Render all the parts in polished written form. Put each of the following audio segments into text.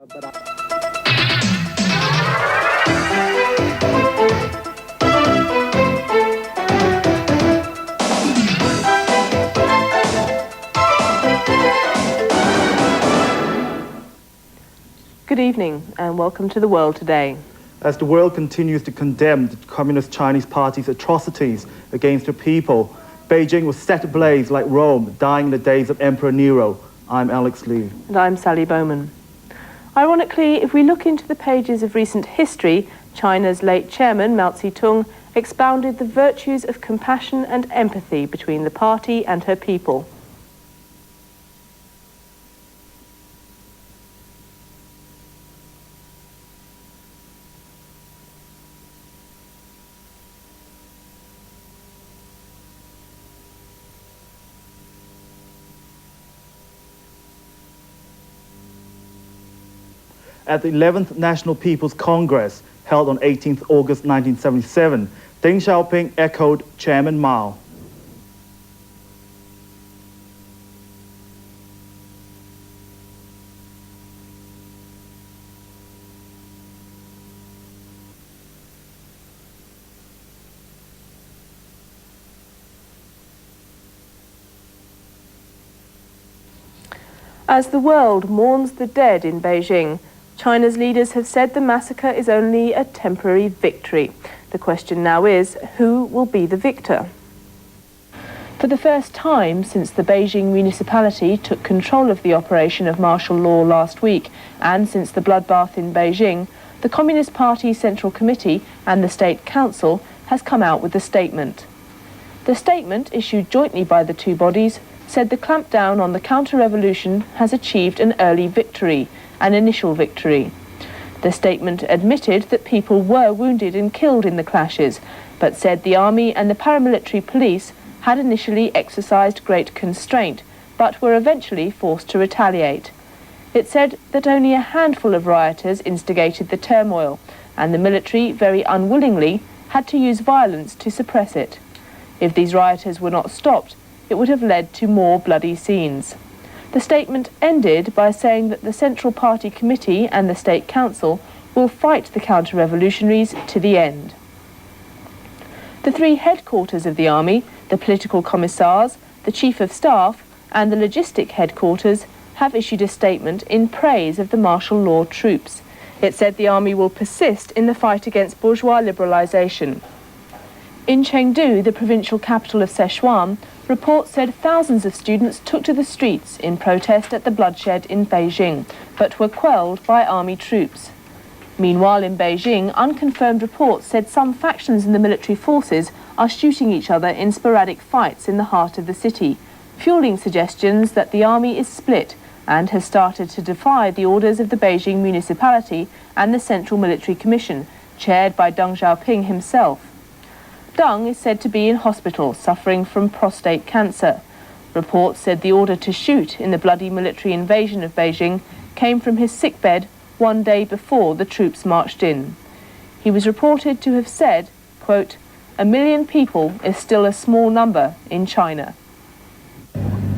Good evening and welcome to The World Today. As the world continues to condemn the Communist Chinese Party's atrocities against the people, Beijing was set ablaze like Rome, dying in the days of Emperor Nero. I'm Alex Lee. And I'm Sally Bowman. Ironically, if we look into the pages of recent history, China's late chairman, Mao Zedong, expounded the virtues of compassion and empathy between the party and her people. At the 11th National People's Congress, held on 18th August 1977, Deng Xiaoping echoed Chairman Mao. As the world mourns the dead in Beijing, China's leaders have said the massacre is only a temporary victory. The question now is, who will be the victor? For the first time since the Beijing municipality took control of the operation of martial law last week, and since the bloodbath in Beijing, the Communist Party Central Committee and the State Council has come out with a statement. The statement, issued jointly by the two bodies, said the clampdown on the counter-revolution has achieved an early victory, an initial victory. The statement admitted that people were wounded and killed in the clashes, but said the army and the paramilitary police had initially exercised great constraint, but were eventually forced to retaliate. It said that only a handful of rioters instigated the turmoil, and the military, very unwillingly, had to use violence to suppress it. If these rioters were not stopped, it would have led to more bloody scenes. The statement ended by saying that the Central Party Committee and the State Council will fight the counter-revolutionaries to the end. The three headquarters of the army, the political commissars, the Chief of Staff and the logistic headquarters have issued a statement in praise of the martial law troops. It said the army will persist in the fight against bourgeois liberalisation. In Chengdu, the provincial capital of Sichuan, reports said thousands of students took to the streets in protest at the bloodshed in Beijing, but were quelled by army troops. Meanwhile, in Beijing, unconfirmed reports said some factions in the military forces are shooting each other in sporadic fights in the heart of the city, fueling suggestions that the army is split and has started to defy the orders of the Beijing municipality and the Central Military Commission, chaired by Deng Xiaoping himself. Deng is said to be in hospital suffering from prostate cancer. Reports said the order to shoot in the bloody military invasion of Beijing came from his sickbed one day before the troops marched in. He was reported to have said, quote, "1 million people is still a small number in China."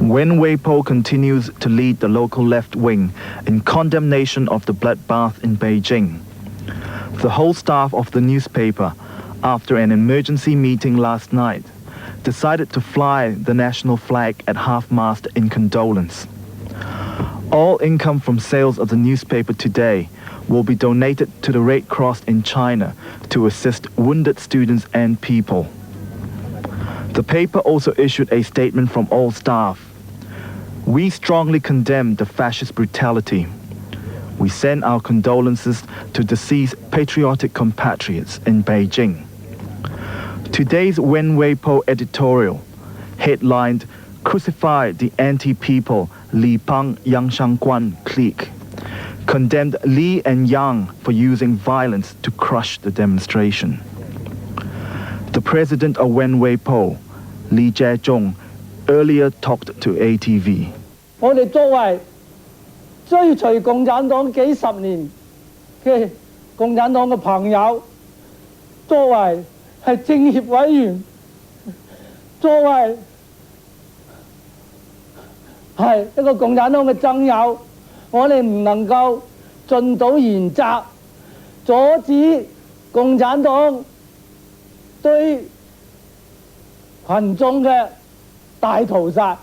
Wen Weipo continues to lead the local left wing in condemnation of the bloodbath in Beijing. The whole staff of the newspaper, after an emergency meeting last night, decided to fly the national flag at half-mast in condolence. All income from sales of the newspaper today will be donated to the Red Cross in China to assist wounded students and people. The paper also issued a statement from all staff. We strongly condemn the fascist brutality. We send our condolences to deceased patriotic compatriots in Beijing. Today's Wen Weipo editorial, headlined "Crucify the Anti-People Li Pang Yang Shangguan clique," condemned Li and Yang for using violence to crush the demonstration. The president of Wen Weipo, Li Jiazhong, earlier talked to ATV. 我哋作為追隨共產黨幾十年嘅共產黨嘅朋友，作為係政協委員，作為係一個共產黨嘅諍友，我哋唔能夠盡到原則，阻止共產黨對群眾嘅大屠殺。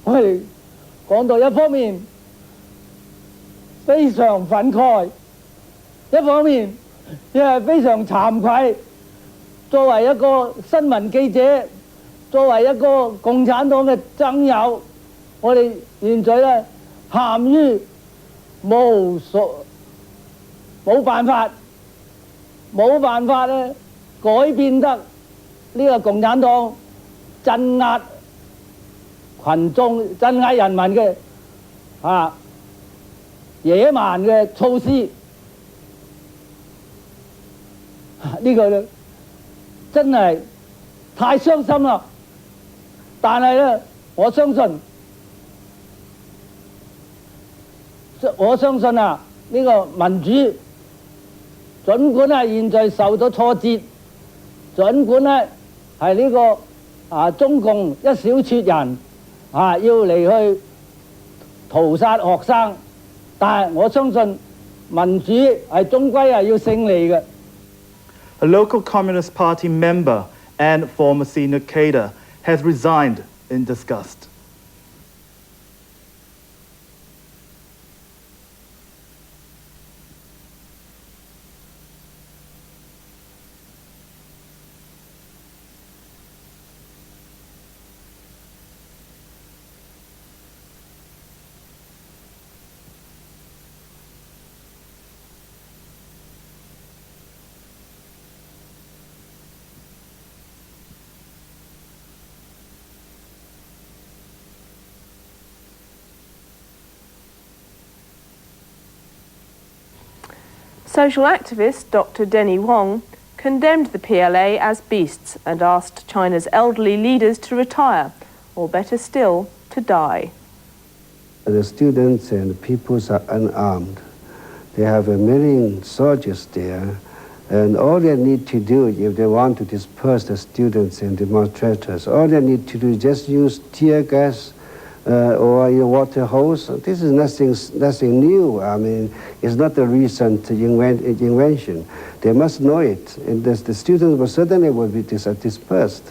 我哋講到一方面非常憤慨，一方面亦係非常慚愧。作為一個新聞記者，作為一個共產黨嘅諍友，我哋現在咧陷於冇辦法咧改變得呢個共產黨鎮壓群眾、鎮壓人民嘅野蠻嘅措施。呢個咧真係太傷心啦！但係咧，我相信啊，呢個民主，儘管係現在受到挫折，儘管咧係呢個中共一小撮人要嚟去屠殺學生，但係我相信民主係終歸係要勝利嘅。A local Communist Party member and former senior cadre has resigned in disgust. Social activist Dr. Denny Wong condemned the PLA as beasts and asked China's elderly leaders to retire, or better still, to die. The students and peoples are unarmed. They have 1 million soldiers there, and all they need to do, if they want to disperse the students and demonstrators, all they need to do is just use tear gas or your water hose. This is nothing new. I mean, it's not a recent invention. They must know it, and the students will certainly be dispersed.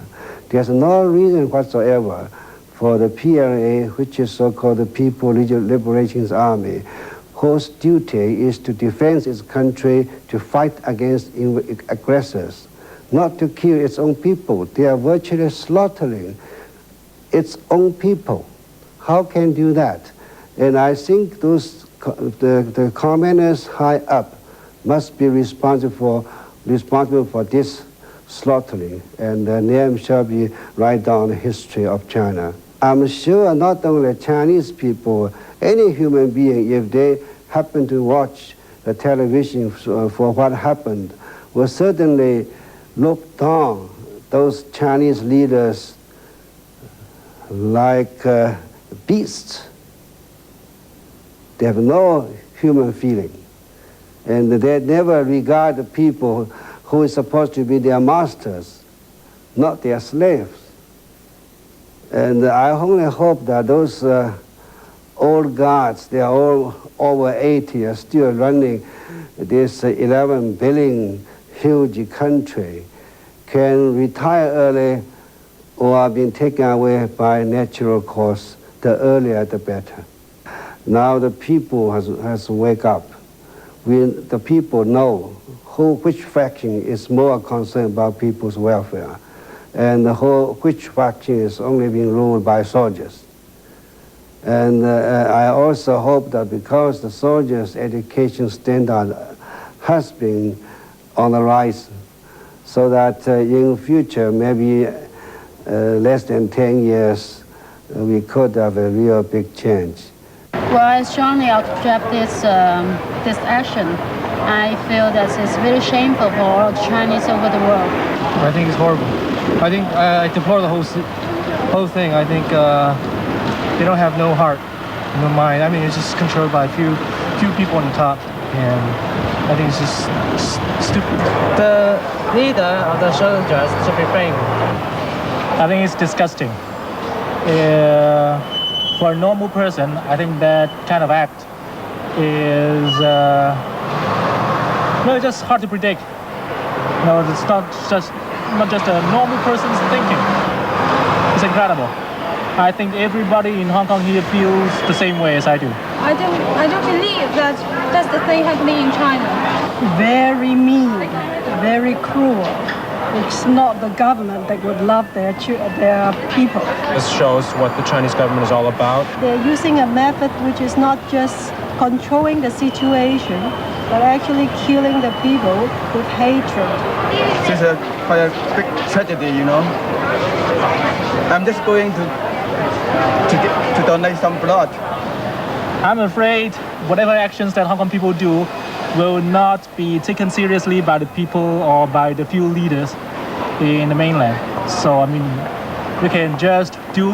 There's no reason whatsoever for the PLA, which is so-called the People Liberation Army, whose duty is to defend its country, to fight against aggressors, not to kill its own people. They are virtually slaughtering its own people. How can do that? And I think the communists high up must be responsible for this slaughtering, and their name shall be right down the history of China. I'm sure not only Chinese people, any human being, if they happen to watch the television for what happened, will certainly look down those Chinese leaders like beasts. They have no human feeling, and they never regard the people who is supposed to be their masters, not their slaves. And I only hope that those old guards, they are all over 80, are still running this 11 billion huge country, can retire early or are being taken away by natural cause. The earlier, the better. Now the people has to wake up. The people know which faction is more concerned about people's welfare, and which faction is only being ruled by soldiers. And I also hope that because the soldiers' education standard has been on the rise, so that in future, maybe less than 10 years, we could have a real big change. Well, I strongly object this action. I feel that it's very shameful for all Chinese over the world. I think it's horrible. I think I deplore the whole thing. I think they don't have no heart, no mind. I mean, it's just controlled by a few people on the top, and I think it's just stupid. The leader of the soldiers should be framed. I think it's disgusting. For a normal person, I think that kind of act is it's just hard to predict. It's not just a normal person's thinking. It's incredible. I think everybody in Hong Kong here feels the same way as I do. I don't believe that that's the thing happening in China. Very mean, very cruel. It's not the government that would love their people. This shows what the Chinese government is all about. They're using a method which is not just controlling the situation, but actually killing the people with hatred. It's quite a big tragedy, you know. I'm just going to donate some blood. I'm afraid whatever actions that Hong Kong people do will not be taken seriously by the people or by the few leaders in the mainland. So, I mean, we can just do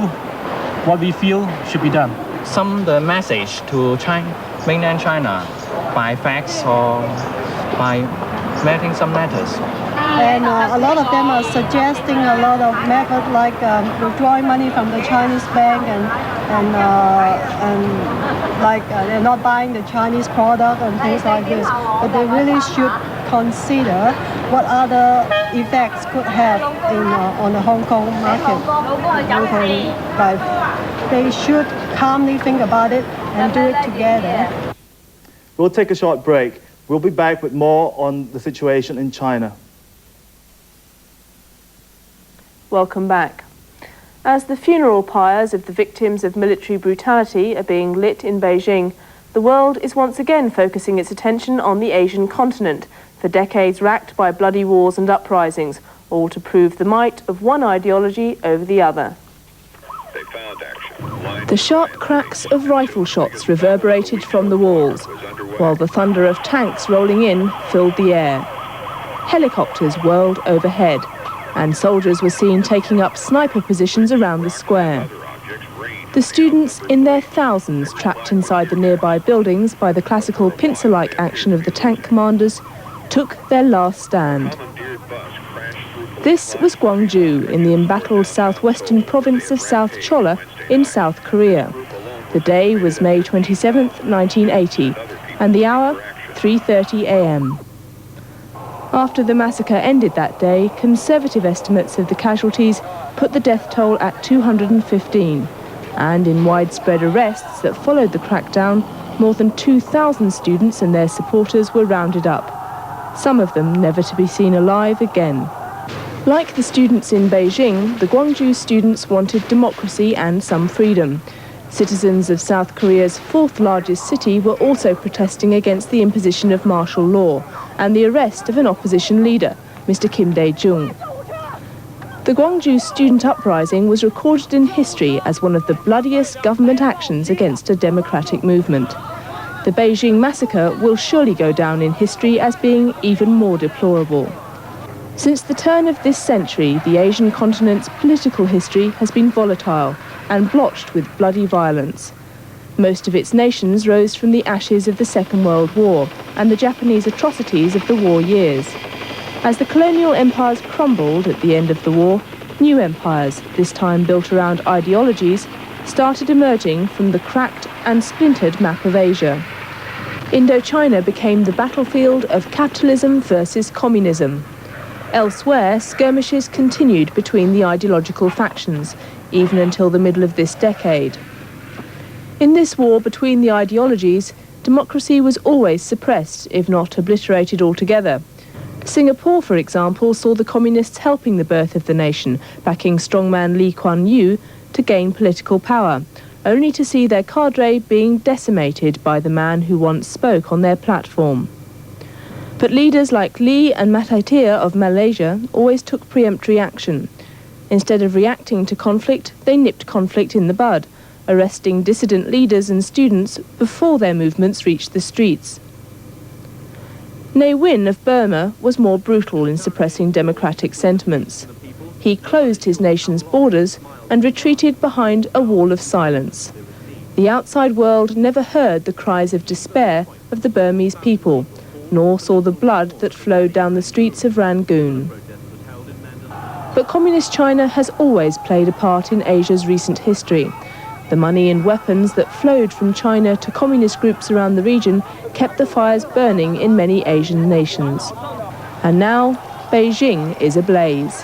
what we feel should be done. Send the message to mainland China by fax or by writing some letters. And a lot of them are suggesting a lot of methods like withdrawing money from the Chinese bank and like they're not buying the Chinese product and things like this. But they really should consider what other effects could have on the Hong Kong market. They should calmly think about it and do it together. We'll take a short break. We'll be back with more on the situation in China. Welcome back. As the funeral pyres of the victims of military brutality are being lit in Beijing, the world is once again focusing its attention on the Asian continent, for decades racked by bloody wars and uprisings, all to prove the might of one ideology over the other. The sharp cracks of rifle shots reverberated from the walls, while the thunder of tanks rolling in filled the air. Helicopters whirled overhead, and soldiers were seen taking up sniper positions around the square. The students, in their thousands trapped inside the nearby buildings by the classical pincer-like action of the tank commanders, took their last stand. This was Gwangju, in the embattled southwestern province of South Cholla in South Korea. The day was May 27, 1980, and the hour 3:30 a.m. After the massacre ended that day, conservative estimates of the casualties put the death toll at 215, and in widespread arrests that followed the crackdown, more than 2,000 students and their supporters were rounded up, some of them never to be seen alive again. Like the students in Beijing, the Gwangju students wanted democracy and some freedom. Citizens of South Korea's fourth largest city were also protesting against the imposition of martial law and the arrest of an opposition leader, Mr. Kim Dae-jung. The Gwangju student uprising was recorded in history as one of the bloodiest government actions against a democratic movement. The Beijing massacre will surely go down in history as being even more deplorable. Since the turn of this century, the Asian continent's political history has been volatile and blotched with bloody violence. Most of its nations rose from the ashes of the Second World War and the Japanese atrocities of the war years. As the colonial empires crumbled at the end of the war, new empires, this time built around ideologies, started emerging from the cracked and splintered map of Asia. Indochina became the battlefield of capitalism versus communism. Elsewhere, skirmishes continued between the ideological factions, even until the middle of this decade. In this war between the ideologies, democracy was always suppressed, if not obliterated altogether. Singapore, for example, saw the communists helping the birth of the nation, backing strongman Lee Kuan Yew to gain political power, only to see their cadre being decimated by the man who once spoke on their platform. But leaders like Lee and Mahathir of Malaysia always took preemptory action. Instead of reacting to conflict, they nipped conflict in the bud, arresting dissident leaders and students before their movements reached the streets. Ne Win of Burma was more brutal in suppressing democratic sentiments. He closed his nation's borders and retreated behind a wall of silence. The outside world never heard the cries of despair of the Burmese people, nor saw the blood that flowed down the streets of Rangoon. But Communist China has always played a part in Asia's recent history. The money and weapons that flowed from China to communist groups around the region kept the fires burning in many Asian nations. And now, Beijing is ablaze.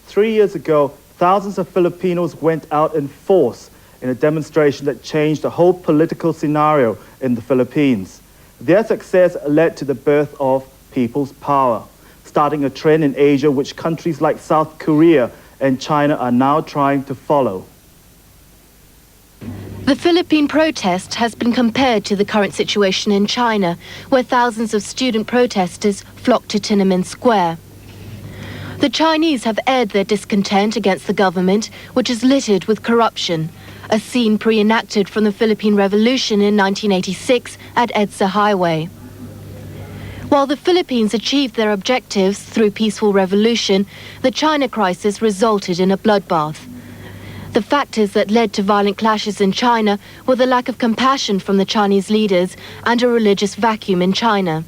3 years ago, thousands of Filipinos went out in force in a demonstration that changed the whole political scenario in the Philippines. Their success led to the birth of People's Power, starting a trend in Asia which countries like South Korea and China are now trying to follow. The Philippine protest has been compared to the current situation in China, where thousands of student protesters flocked to Tiananmen Square. The Chinese have aired their discontent against the government, which is littered with corruption, a scene pre-enacted from the Philippine Revolution in 1986 at EDSA Highway. While the Philippines achieved their objectives through peaceful revolution, the China crisis resulted in a bloodbath. The factors that led to violent clashes in China were the lack of compassion from the Chinese leaders and a religious vacuum in China.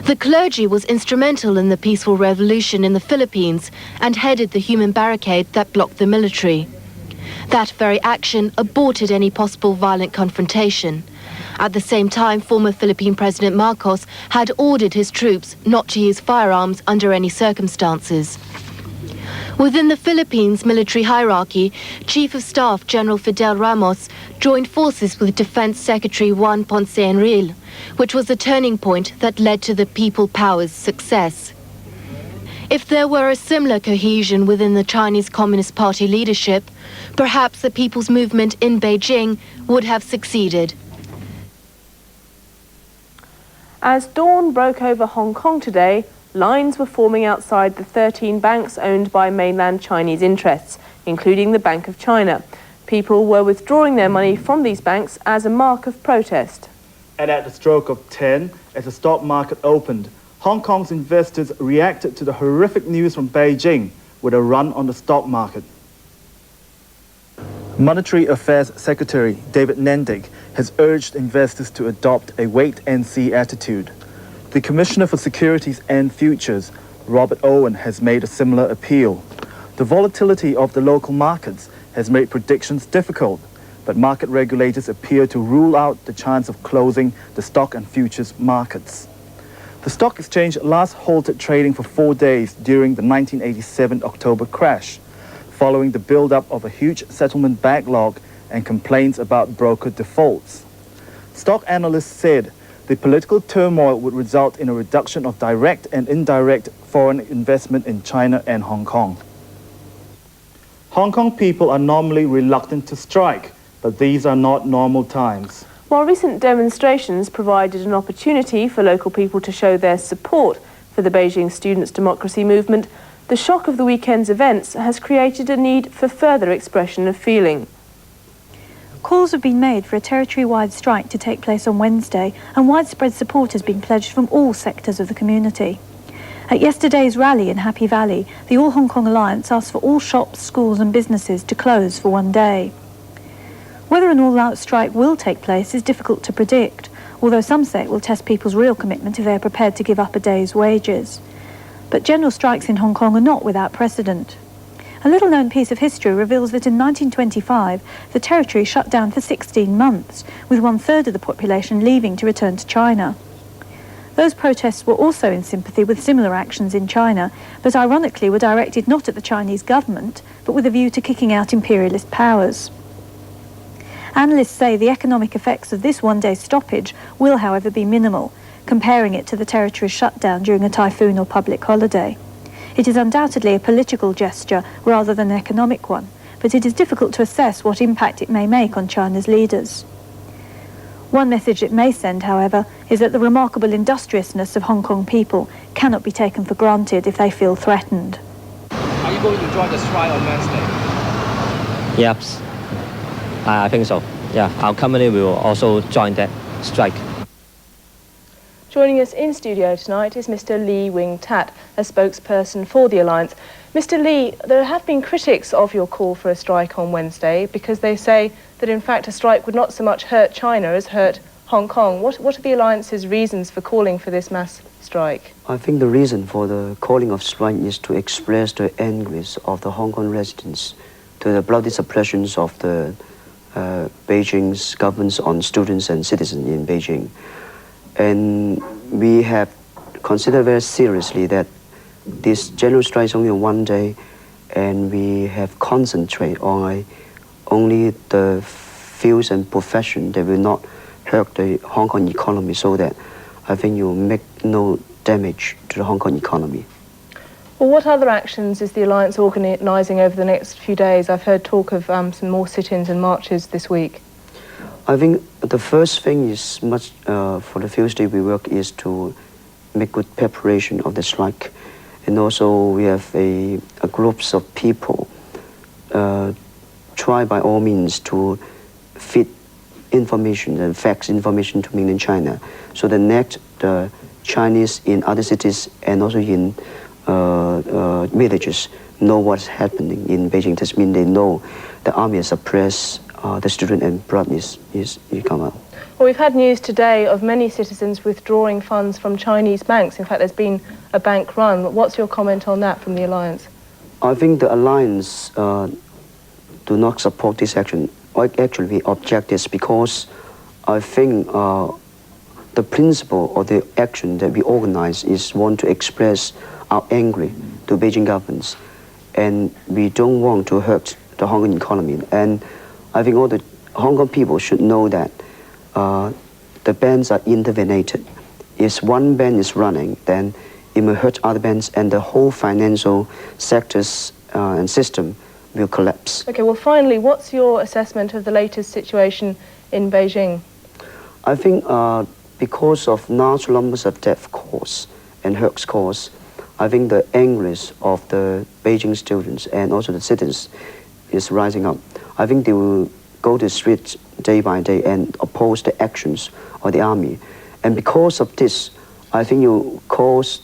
The clergy was instrumental in the peaceful revolution in the Philippines and headed the human barricade that blocked the military. That very action aborted any possible violent confrontation. At the same time, former Philippine President Marcos had ordered his troops not to use firearms under any circumstances. Within the Philippines military hierarchy, Chief of Staff General Fidel Ramos joined forces with Defense Secretary Juan Ponce Enrile, which was a turning point that led to the People Power's success. If there were a similar cohesion within the Chinese Communist Party leadership, perhaps the People's Movement in Beijing would have succeeded. As dawn broke over Hong Kong today, lines were forming outside the 13 banks owned by mainland Chinese interests, including the Bank of China. People were withdrawing their money from these banks as a mark of protest. And at the stroke of 10, as the stock market opened, Hong Kong's investors reacted to the horrific news from Beijing with a run on the stock market. Monetary Affairs Secretary David Nendig has urged investors to adopt a wait-and-see attitude. The Commissioner for Securities and Futures, Robert Owen, has made a similar appeal. The volatility of the local markets has made predictions difficult, but market regulators appear to rule out the chance of closing the stock and futures markets. The stock exchange last halted trading for 4 days during the 1987 October crash, following the build-up of a huge settlement backlog and complaints about broker defaults. Stock analysts said the political turmoil would result in a reduction of direct and indirect foreign investment in China and Hong Kong. Hong Kong people are normally reluctant to strike, but these are not normal times. While recent demonstrations provided an opportunity for local people to show their support for the Beijing students' democracy movement, the shock of the weekend's events has created a need for further expression of feeling. Calls have been made for a territory-wide strike to take place on Wednesday, and widespread support has been pledged from all sectors of the community. At yesterday's rally in Happy Valley, the All Hong Kong Alliance asked for all shops, schools and businesses to close for 1 day. Whether an all-out strike will take place is difficult to predict, although some say it will test people's real commitment if they are prepared to give up a day's wages. But general strikes in Hong Kong are not without precedent. A little-known piece of history reveals that in 1925, the territory shut down for 16 months, with 1/3 of the population leaving to return to China. Those protests were also in sympathy with similar actions in China, but ironically were directed not at the Chinese government, but with a view to kicking out imperialist powers. Analysts say the economic effects of this one-day stoppage will, however, be minimal, comparing it to the territory's shutdown during a typhoon or public holiday. It is undoubtedly a political gesture rather than an economic one, but it is difficult to assess what impact it may make on China's leaders. One message it may send, however, is that the remarkable industriousness of Hong Kong people cannot be taken for granted if they feel threatened. Are you going to join the strike on Wednesday? Yes, I think so. Yeah, our company will also join that strike. Joining us in studio tonight is Mr. Lee Wing-tat, a spokesperson for the Alliance. Mr. Lee, there have been critics of your call for a strike on Wednesday because they say that in fact a strike would not so much hurt China as hurt Hong Kong. What are the Alliance's reasons for calling for this mass strike? I think the reason for the calling of strike is to express the anguish of the Hong Kong residents to the bloody suppressions of the Beijing's governments on students and citizens in Beijing. And we have considered very seriously that this general strike is only one day, and we have concentrated on only the fields and professions that will not hurt the Hong Kong economy, so that I think you will make no damage to the Hong Kong economy. Well, what other actions is the Alliance organising over the next few days? I've heard talk of some more sit-ins and marches this week. I think the first thing is for the few days we work is to make good preparation of the strike. And also we have a groups of people try by all means to feed information and facts information to mainland China, so that next the Chinese in other cities and also in villages know what's happening in Beijing. This means they know the army has suppressed the student and blood is come out. Well, we've had news today of many citizens withdrawing funds from Chinese banks. In fact, there's been a bank run. What's your comment on that from the Alliance? I think the Alliance do not support this action. Actually, we object this because I think the principle of the action that we organize is want to express our anger to Beijing governments, and we don't want to hurt the Hong Kong economy. And I think all the Hong Kong people should know that the bands are intervenated. If one band is running, then it will hurt other bands, and the whole financial sectors and system will collapse. Okay, well, finally, what's your assessment of the latest situation in Beijing? I think because of large numbers of death caused and hurt caused, I think the anguish of the Beijing students and also the citizens is rising up. I think they will go to the streets day by day and oppose the actions of the army. And because of this, I think you cause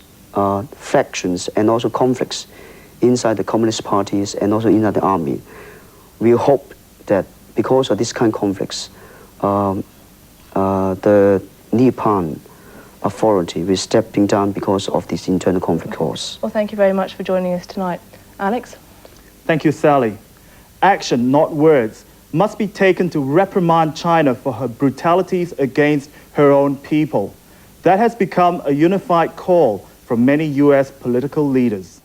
factions and also conflicts inside the Communist parties and also inside the army. We hope that because of this kind of conflicts, the Nippon authority will stepping down because of this internal conflict cause. Well, thank you very much for joining us tonight. Alex? Thank you, Sally. Action, not words, must be taken to reprimand China for her brutalities against her own people. That has become a unified call from many US political leaders.